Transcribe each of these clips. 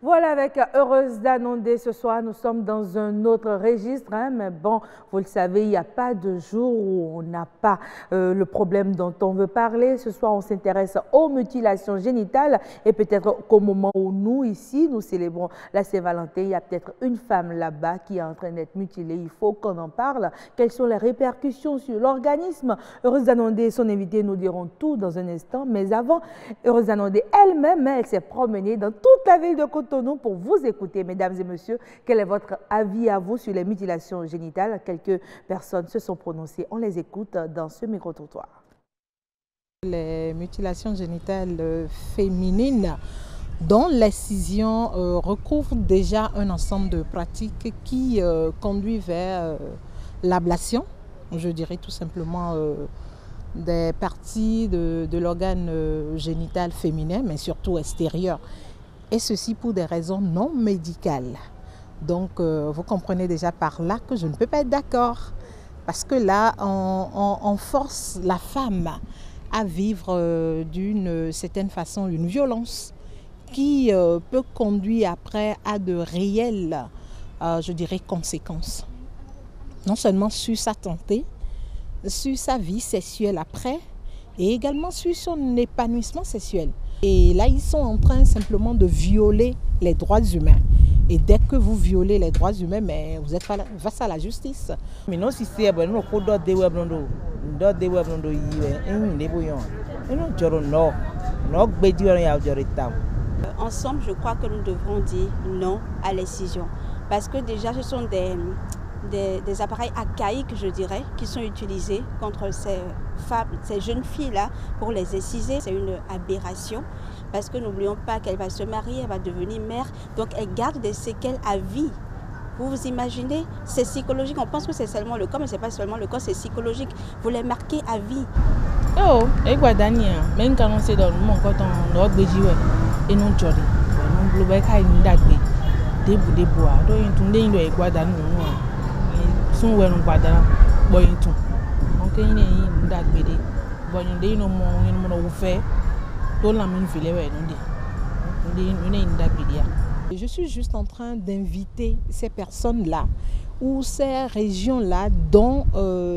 Voilà, avec heureuse d'annoncer ce soir, nous sommes dans un autre registre, hein, mais bon, vous le savez, il n'y a pas de jour où on n'a pas le problème dont on veut parler. Ce soir, on s'intéresse aux mutilations génitales et peut-être qu'au moment où nous, ici, nous célébrons la Saint-Valentin, il y a peut-être une femme là-bas qui est en train d'être mutilée. Il faut qu'on en parle. Quelles sont les répercussions sur l'organisme? Heureuse d'annoncer, son invité, nous diront tout dans un instant, mais avant, heureuse d'annoncer elle-même, elle s'est promenée dans toute la ville de Cotonou pour vous écouter, mesdames et messieurs. Quel est votre avis à vous sur les mutilations génitales? Quelques personnes se sont prononcées. On les écoute dans ce micro-trottoir. Les mutilations génitales féminines dont l'excision recouvre déjà un ensemble de pratiques qui conduit vers l'ablation, je dirais tout simplement des parties de l'organe génital féminin, mais surtout extérieur. Et ceci pour des raisons non médicales. Donc, vous comprenez déjà par là que je ne peux pas être d'accord. Parce que là, on force la femme à vivre d'une certaine façon une violence qui peut conduire après à de réelles, je dirais, conséquences. Non seulement sur sa santé, sur sa vie sexuelle après, et également sur son épanouissement sexuel. Et là, ils sont en train simplement de violer les droits humains. Et dès que vous violez les droits humains, mais vous êtes face à la justice. Ensemble, je crois que nous devrons dire non à l'excision. Parce que déjà, ce sont des appareils archaïques, je dirais, qui sont utilisés contre ces femmes, ces jeunes filles-là pour les exciser. C'est une aberration parce que n'oublions pas qu'elle va se marier, elle va devenir mère, donc elle garde des séquelles à vie. Vous vous imaginez, c'est psychologique, on pense que c'est seulement le corps, mais ce n'est pas seulement le corps, c'est psychologique. Vous les marquez à vie. Oh, et quoi Daniel, même quand on sait dans le monde, quand on a et non joli, on bloque à une date, des bois, donc il y a quoi dans son wenu badara boy tout donc il est ndak bede boy ndé no mo ngin mo fait to la min vile we ndé ndak bede. Je suis juste en train d'inviter ces personnes-là ou ces régions-là dont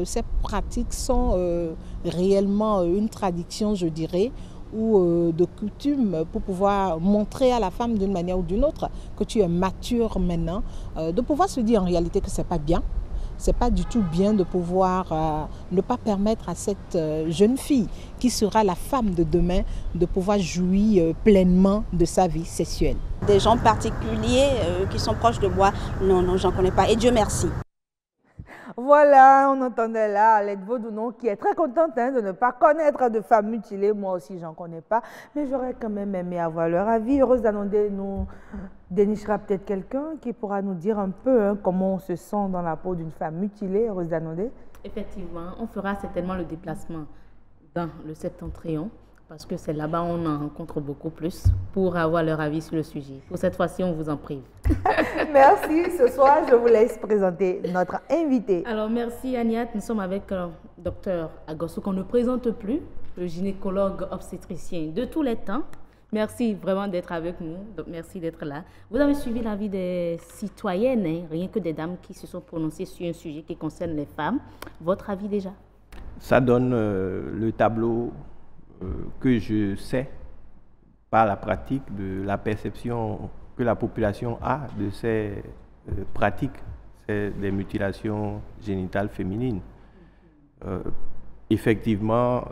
ces pratiques sont réellement une tradition, je dirais, ou de coutume, pour pouvoir montrer à la femme d'une manière ou d'une autre que tu es mature maintenant, de pouvoir se dire en réalité que c'est pas bien. C'est pas du tout bien de pouvoir ne pas permettre à cette jeune fille qui sera la femme de demain de pouvoir jouir pleinement de sa vie sexuelle. Des gens particuliers qui sont proches de moi, non, j'en connais pas. Et Dieu merci. Voilà, on entendait là Alette Vaudounon qui est très contente de ne pas connaître de femmes mutilées. Moi aussi, j'en connais pas. Mais j'aurais quand même aimé avoir leur avis. Heureuse d'annoncer, nous dénichera peut-être quelqu'un qui pourra nous dire un peu comment on se sent dans la peau d'une femme mutilée. Heureuse d'annoncer. Effectivement, on fera certainement le déplacement dans le septentrion parce que c'est là-bas on en rencontre beaucoup plus pour avoir leur avis sur le sujet. Pour cette fois-ci, on vous en prive. Merci. Ce soir, je vous laisse présenter notre invité. Alors, merci Agnat. Nous sommes avec Dr Agosso, qu'on ne présente plus, le gynécologue obstétricien de tous les temps. Merci vraiment d'être avec nous. Donc, merci d'être là. Vous avez suivi l'avis des citoyennes, rien que des dames qui se sont prononcées sur un sujet qui concerne les femmes. Votre avis déjà? Ça donne le tableau que je sais par la pratique de la perception que la population a de ces pratiques, c'est des mutilations génitales féminines. Effectivement,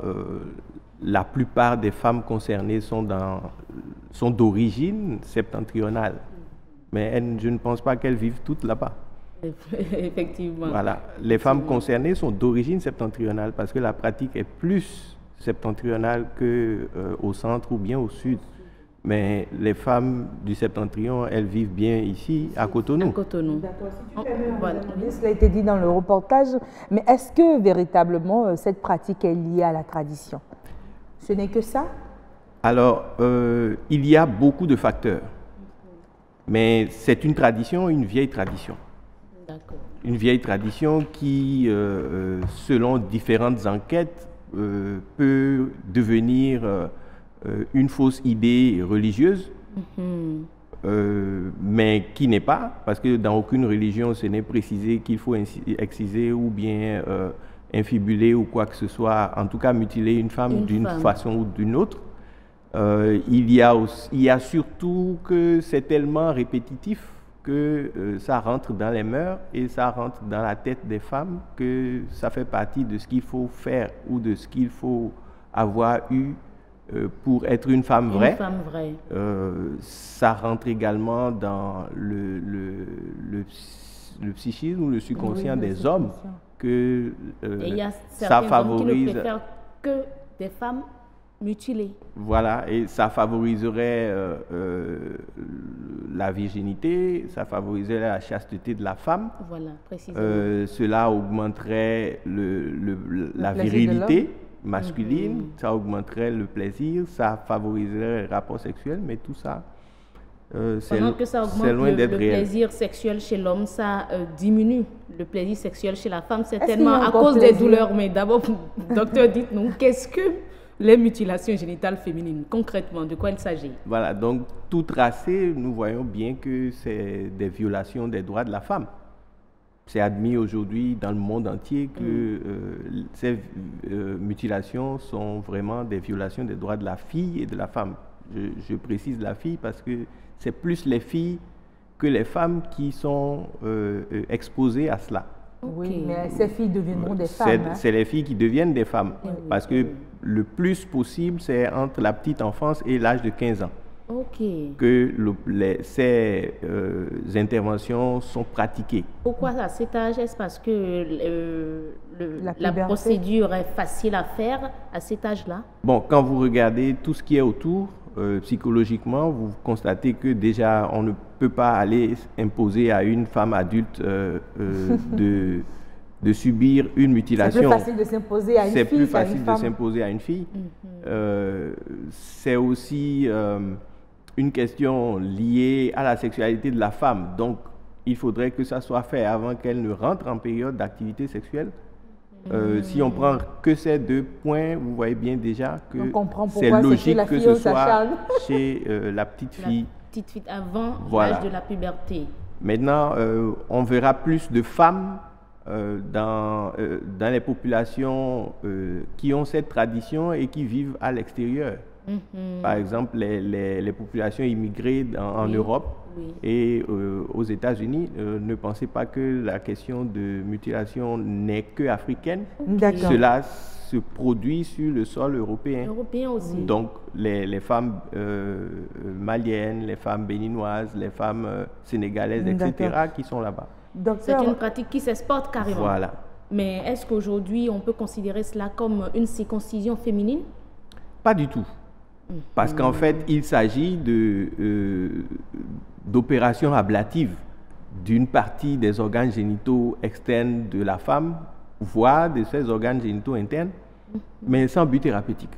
la plupart des femmes concernées sont d'origine septentrionale, mais je ne pense pas qu'elles vivent toutes là-bas. Effectivement. Voilà, les femmes concernées sont d'origine septentrionale parce que la pratique est plus septentrionale qu'au centre ou bien au sud. Mais les femmes du septentrion, elles vivent bien ici, à Cotonou. D'accord, si tu permets, voilà. Cela a été dit dans le reportage, mais est-ce que véritablement cette pratique est liée à la tradition? Ce n'est que ça? Alors, il y a beaucoup de facteurs, mais c'est une tradition, une vieille tradition. Une vieille tradition qui, selon différentes enquêtes, peut devenir une fausse idée religieuse mais qui n'est pas, parce que dans aucune religion, ce n'est précisé qu'il faut exciser ou bien infibuler ou quoi que ce soit, en tout cas mutiler une femme d'une façon ou d'une autre. Il y a surtout que c'est tellement répétitif que ça rentre dans les mœurs et ça rentre dans la tête des femmes, que ça fait partie de ce qu'il faut faire ou de ce qu'il faut avoir eu pour être une femme vraie. Une femme vraie. Ça rentre également dans le psychisme ou le subconscient des hommes, que ça favorise. Qui ne préfèrent que des femmes mutilées. Voilà, et ça favoriserait la virginité, ça favoriserait la chasteté de la femme. Voilà, précisément. Cela augmenterait la virilité masculine, ça augmenterait le plaisir, ça favoriserait les rapports sexuels, mais tout ça, pendant que ça augmente loin d'être le réel. plaisir sexuel chez l'homme, ça diminue le plaisir sexuel chez la femme, certainement à cause des douleurs. Mais d'abord, docteur, dites-nous, qu'est-ce que les mutilations génitales féminines? Concrètement, de quoi il s'agit? Voilà, donc tout tracé, nous voyons bien que c'est des violations des droits de la femme. C'est admis aujourd'hui dans le monde entier que ces mutilations sont vraiment des violations des droits de la fille et de la femme. Je précise la fille parce que c'est plus les filles que les femmes qui sont exposées à cela. Oui, mais ces filles deviendront des femmes. C'est les filles qui deviennent des femmes. Parce que le plus possible, c'est entre la petite enfance et l'âge de 15 ans. Que ces interventions sont pratiquées. Pourquoi à cet âge? Est-ce parce que la procédure est facile à faire à cet âge-là? Bon, quand vous regardez tout ce qui est autour, psychologiquement, vous constatez que déjà, on ne peut pas aller imposer à une femme adulte de subir une mutilation. C'est plus facile de s'imposer à une fille. C'est plus facile de s'imposer à une fille. C'est aussi une question liée à la sexualité de la femme. Donc, il faudrait que ça soit fait avant qu'elle ne rentre en période d'activité sexuelle. Si on prend que ces deux points, vous voyez bien déjà que c'est logique que ce soit chez la petite fille. La petite fille avant l'âge de la puberté. Maintenant, on verra plus de femmes dans les populations qui ont cette tradition et qui vivent à l'extérieur. Par exemple, les populations immigrées en Europe et aux États-Unis, ne pensez pas que la question de mutilation n'est que africaine. Cela se produit sur le sol européen. Européen aussi. Donc, les femmes maliennes, les femmes béninoises, les femmes sénégalaises, etc., qui sont là-bas. C'est une pratique qui s'exporte carrément. Voilà. Mais est-ce qu'aujourd'hui, on peut considérer cela comme une circoncision féminine? Pas du tout. Parce qu'en fait, il s'agit d'opérations ablatives d'une partie des organes génitaux externes de la femme, voire de ses organes génitaux internes, mais sans but thérapeutique.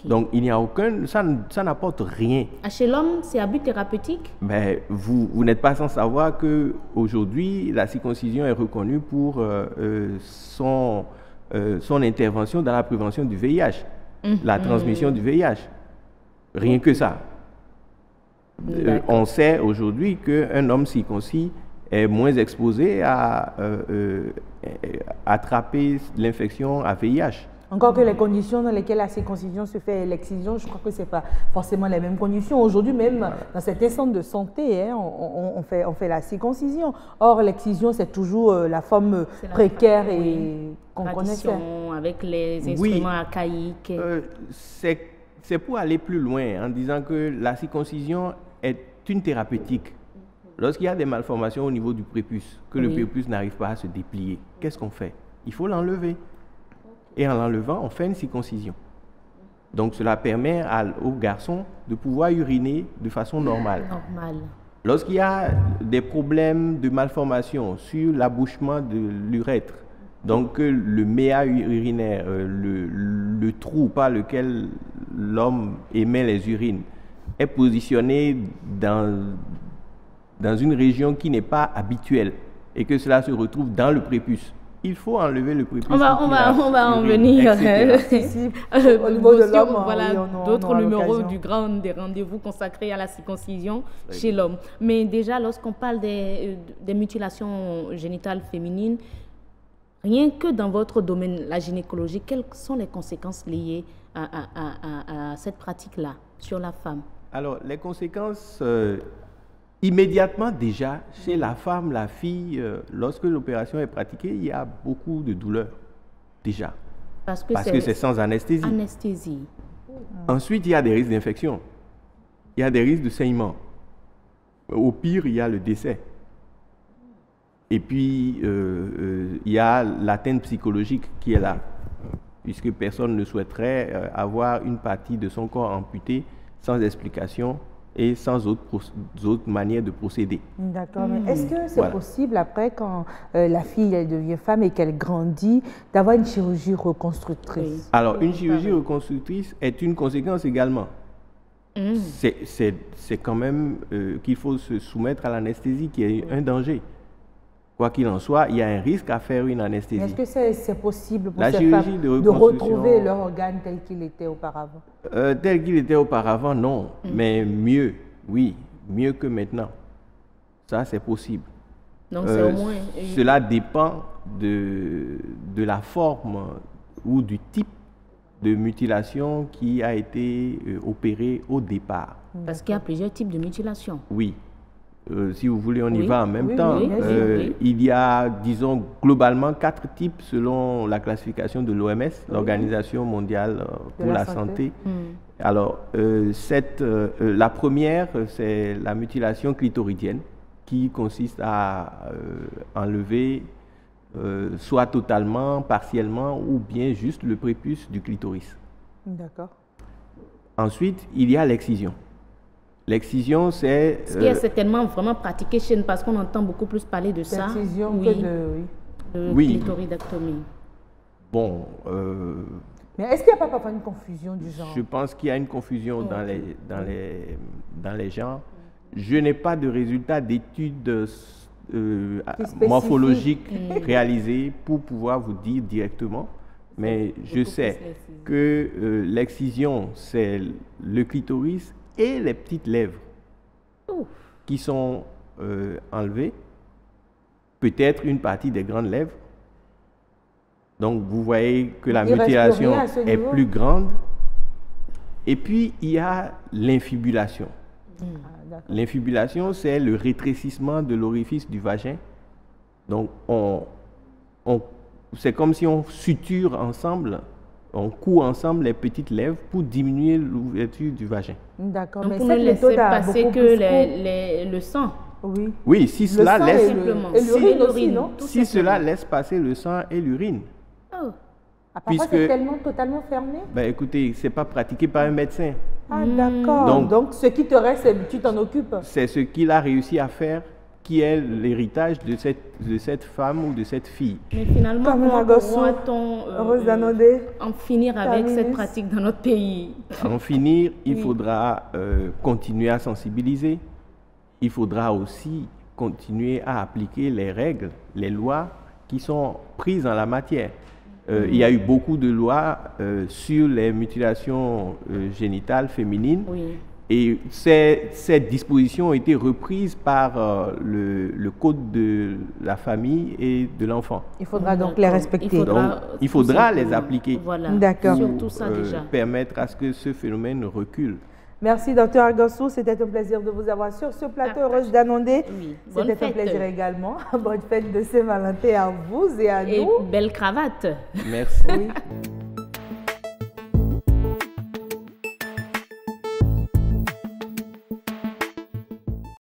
Donc, il n'y a aucun... Ça n'apporte rien. Chez l'homme, c'est à but thérapeutique? Mais vous n'êtes pas sans savoir qu'aujourd'hui, la circoncision est reconnue pour son intervention dans la prévention du VIH. La transmission du VIH. Rien que ça. On sait aujourd'hui qu'un homme circoncis est moins exposé à attraper l'infection à VIH. Encore que les conditions dans lesquelles la circoncision se fait et l'excision, je crois que ce n'est pas forcément les mêmes conditions. Aujourd'hui, même dans certains centres de santé, on fait la circoncision. Or, l'excision, c'est toujours la forme précaire et qu'on connaissait. Avec les instruments archaïques. C'est pour aller plus loin en disant que la circoncision est une thérapeutique. Lorsqu'il y a des malformations au niveau du prépuce, que le prépuce n'arrive pas à se déplier, qu'est-ce qu'on fait? Il faut l'enlever. Et en l'enlevant, on fait une circoncision. Donc, cela permet aux garçons de pouvoir uriner de façon normale. Lorsqu'il y a des problèmes de malformation sur l'abouchement de l'urètre, donc le méa urinaire, le trou par lequel l'homme émet les urines, est positionné dans une région qui n'est pas habituelle et que cela se retrouve dans le prépuce. il faut enlever le prépuce. On va en venir. Au niveau de l'homme, voilà, oui, d'autres numéros du grand des rendez-vous consacrés à la circoncision chez l'homme. Mais déjà, lorsqu'on parle des mutilations génitales féminines, rien que dans votre domaine, la gynécologie, quelles sont les conséquences liées à cette pratique-là sur la femme? Alors, les conséquences, immédiatement déjà, chez la femme, la fille, lorsque l'opération est pratiquée, il y a beaucoup de douleur, déjà. Parce que c'est sans anesthésie. Ensuite, il y a des risques d'infection. Il y a des risques de saignement. Au pire, il y a le décès. Et puis, il y a l'atteinte psychologique qui est là, puisque personne ne souhaiterait avoir une partie de son corps amputée sans explication et sans autre manière de procéder. D'accord, mais est-ce que c'est possible après, quand la fille elle devient femme et qu'elle grandit, d'avoir une chirurgie reconstructrice? Alors, une chirurgie reconstructrice est une conséquence également. C'est quand même qu'il faut se soumettre à l'anesthésie qui est un danger. Quoi qu'il en soit, il y a un risque à faire une anesthésie. Est-ce que c'est possible pour la ces chirurgie femmes de retrouver leur organe tel qu'il était auparavant? Tel qu'il était auparavant, non. Mais mieux, oui, mieux que maintenant. Ça, c'est possible. Donc, c'est au moins... Cela dépend de la forme ou du type de mutilation qui a été opérée au départ. Parce qu'il y a plusieurs types de mutilation. Oui. Si vous voulez, on y va en même temps. Il y a, disons, globalement 4 types selon la classification de l'OMS, l'Organisation mondiale pour la santé. Alors, la première, c'est la mutilation clitoridienne, qui consiste à enlever soit totalement, partiellement, ou bien juste le prépuce du clitoris. D'accord. Ensuite, il y a l'excision. L'excision, c'est... Ce qui est certainement vraiment pratiqué chez nous, parce qu'on entend beaucoup plus parler de ça. L'excision que de... clitoridectomie. Bon... Mais est-ce qu'il n'y a pas parfois une confusion du genre? Je pense qu'il y a une confusion dans les genres. Je n'ai pas de résultats d'études morphologiques réalisées pour pouvoir vous dire directement. Mais je sais que l'excision, c'est le clitoris et les petites lèvres qui sont enlevées, peut-être une partie des grandes lèvres. Donc vous voyez que la mutilation est plus grande. Et puis il y a l'infibulation. L'infibulation, c'est le rétrécissement de l'orifice du vagin. Donc c'est comme si on suture ensemble, on coud ensemble les petites lèvres pour diminuer l'ouverture du vagin. D'accord, mais pour ne laisser passer que le sang. Oui, si cela laisse... Et l'urine aussi, non? Si cela laisse passer le sang et l'urine. Parfois, c'est tellement totalement fermé? Ben, écoutez, ce n'est pas pratiqué par un médecin. Ah, d'accord. Donc, ce qui te reste, tu t'en occupes? C'est ce qu'il a réussi à faire qui est l'héritage de cette femme ou de cette fille. Mais finalement, comment pourra-t-on en finir avec cette pratique dans notre pays? En finir, il faudra continuer à sensibiliser. Il faudra aussi continuer à appliquer les règles, les lois qui sont prises en la matière. Il y a eu beaucoup de lois sur les mutilations génitales féminines. Et ces dispositions ont été reprises par le Code de la famille et de l'enfant. Il faudra donc les respecter. Il faudra les appliquer. Voilà. D'accord. Surtout ça déjà. Permettre à ce que ce phénomène recule. Merci, Dr Agossou. C'était un plaisir de vous avoir sur ce plateau. Heureuse d'Anondé. C'était un plaisir également. Bonne fête de Saint-Valentin à vous et à nous. Et belle cravate. Merci.